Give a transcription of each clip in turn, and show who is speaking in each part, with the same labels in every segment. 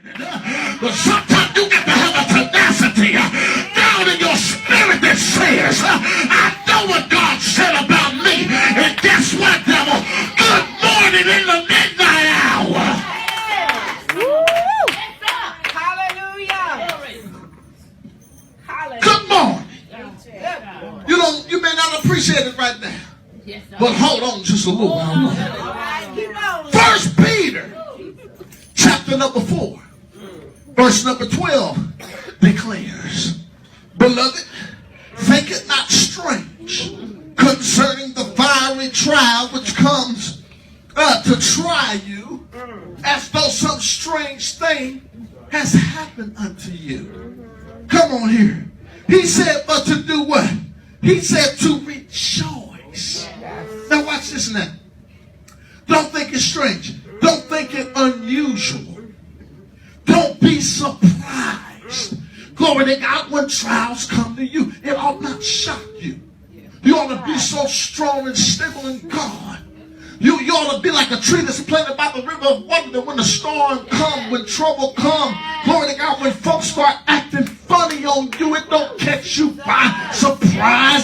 Speaker 1: But sometimes you got to have a tenacity down in your spirit that says, I know what God said about me. And guess what, devil? Good morning in the midnight hour. Hallelujah. Good morning. You may not appreciate it right now. But hold on just a little while. First Peter, chapter number 4, verse number 12 declares, Beloved, think it not strange concerning the fiery trial which comes to try you, as though some strange thing has happened unto you. Come on here. He said, but to do what? He said to rejoice. Now watch this now. Don't think it's strange. Don't think it unusual. Don't be surprised. Glory to God, when trials come to you, it ought not shock you. You ought to be so strong and stable in God. You ought to be like a tree that's planted by the river of water, that when the storm comes, when trouble comes, glory to God, when folks start acting funny on you, it don't catch you by surprise.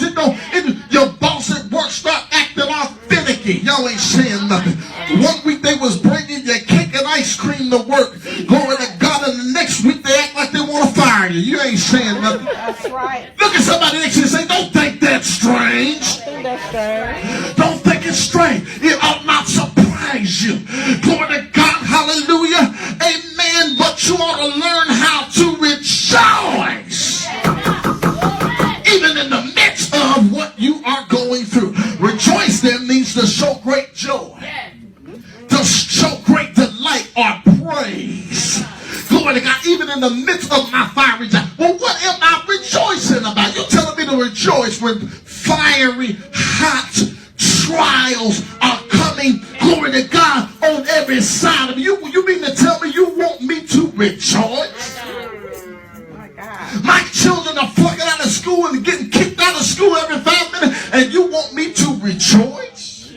Speaker 1: Your boss at work start acting all finicky. Y'all ain't saying nothing. One week they was bringing you cake and ice cream to work. Glory to God, and the next week they act like they want to fire you. You ain't saying nothing.
Speaker 2: That's right.
Speaker 1: Look at somebody next to you and say, don't think that's strange. Don't think it's strange. It ought not surprise you. Glory to God. Hallelujah. Amen. But you ought to learn how to rejoice. Even in the midst of what you are going through. Rejoice there means to show great joy. To show great delight or praise. Glory to God. Even in the midst of my fiery trial. Well, what am I rejoicing about? You're telling me to rejoice when fiery, hot trials are coming, glory to God, on every side of you. You mean to tell me you want me to rejoice? My children are flunking out of school and getting kicked out of school every 5 minutes, and you want me to rejoice?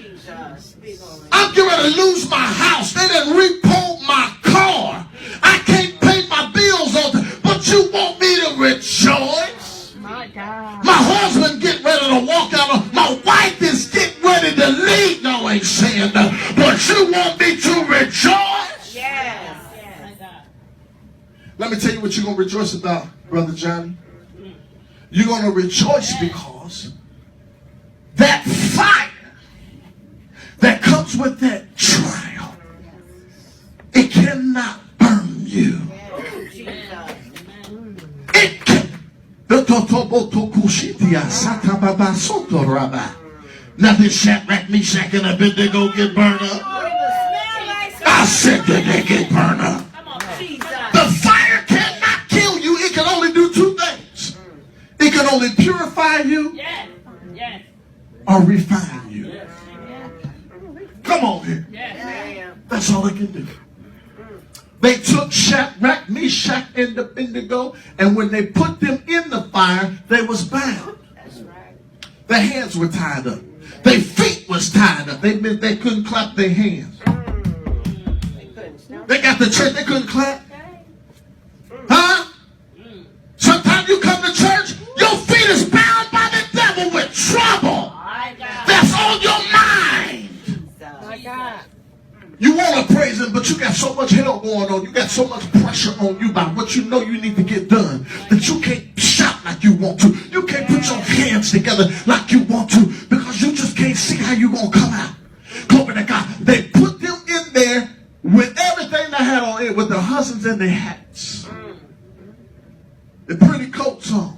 Speaker 1: I'm getting ready to lose my house. They didn't repo my car. I can't pay my bills on time, but you want me to rejoice? My husband getting ready to walk out. My wife is getting ready to leave. No, I ain't saying that. But you want me to rejoice?
Speaker 2: Yes.
Speaker 1: Let me tell you what you're going to rejoice about, Brother Johnny. You're going to rejoice because that fire that comes with that trial, it cannot burn you. It can. Now did Shadrach, Meshach, and Abednego get burned up? I said that they get burned up. The fire cannot kill you. It can only do two things. It can only purify you or refine you. Come on here. That's all it can do. They took Shadrach, Meshach, and Abednego, and when they put them in the fire, they was bound. Their hands were tied up. Their feet was tied up. They meant they couldn't clap their hands. They got the church, they couldn't clap. Huh? Sometimes you come to church, your feet is bound by the devil with trouble. That's on your mind. You want to praise him, but you got so much hell going on. You got so much pressure on you by what you know you need to get done that you can't shout like you want to. You can't put your hands together like you want to because you just can't see how you're going to come out. Glory to God. They put them in there with everything they had on it, with their husbands and their hats. The pretty coats on.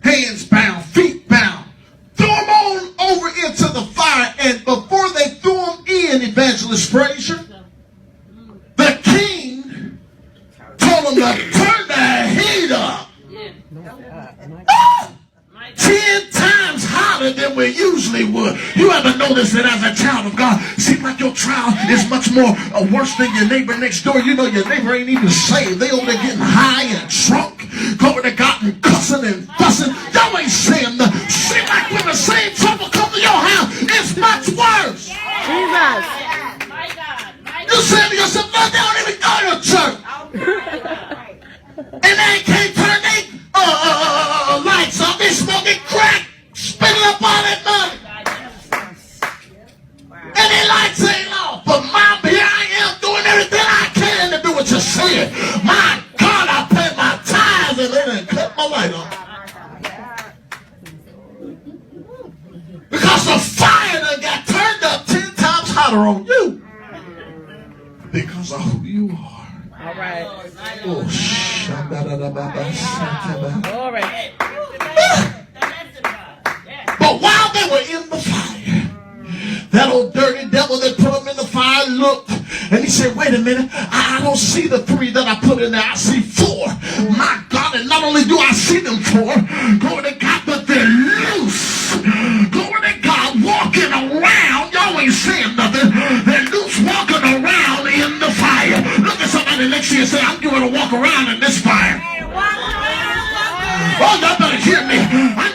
Speaker 1: Hands bound, feet bound. Threw them on over into the fire, and before they threw them in, Evangelist Frazier, the king told them to turn the heat up. 10 times hotter than we usually would. You ever notice that as a child of God, seems like your trial is much more worse than your neighbor next door. You know your neighbor ain't even saved. They over there getting high and drunk, glory to God, and cussing and fussing. Y'all ain't saying nothing. Seems like when the same trouble comes to your house, it's much worse.
Speaker 2: Jesus.
Speaker 1: You say to yourself, no, they don't even go to matter on you because of who you are.
Speaker 2: All right.
Speaker 1: Oh,
Speaker 2: All right.
Speaker 1: But while they were in the fire, that old dirty devil that put them in the fire looked and he said, wait a minute, I don't see the 3 that I put in there. I see 4. My God, and not only do I see them 4, glory to God, but they're loose. Glory to God, walking around. Y'all ain't saying nothing. They're loose walking around in the fire. Look at somebody next to you and say, I'm going to walk around in this fire. Oh, y'all better hear me. I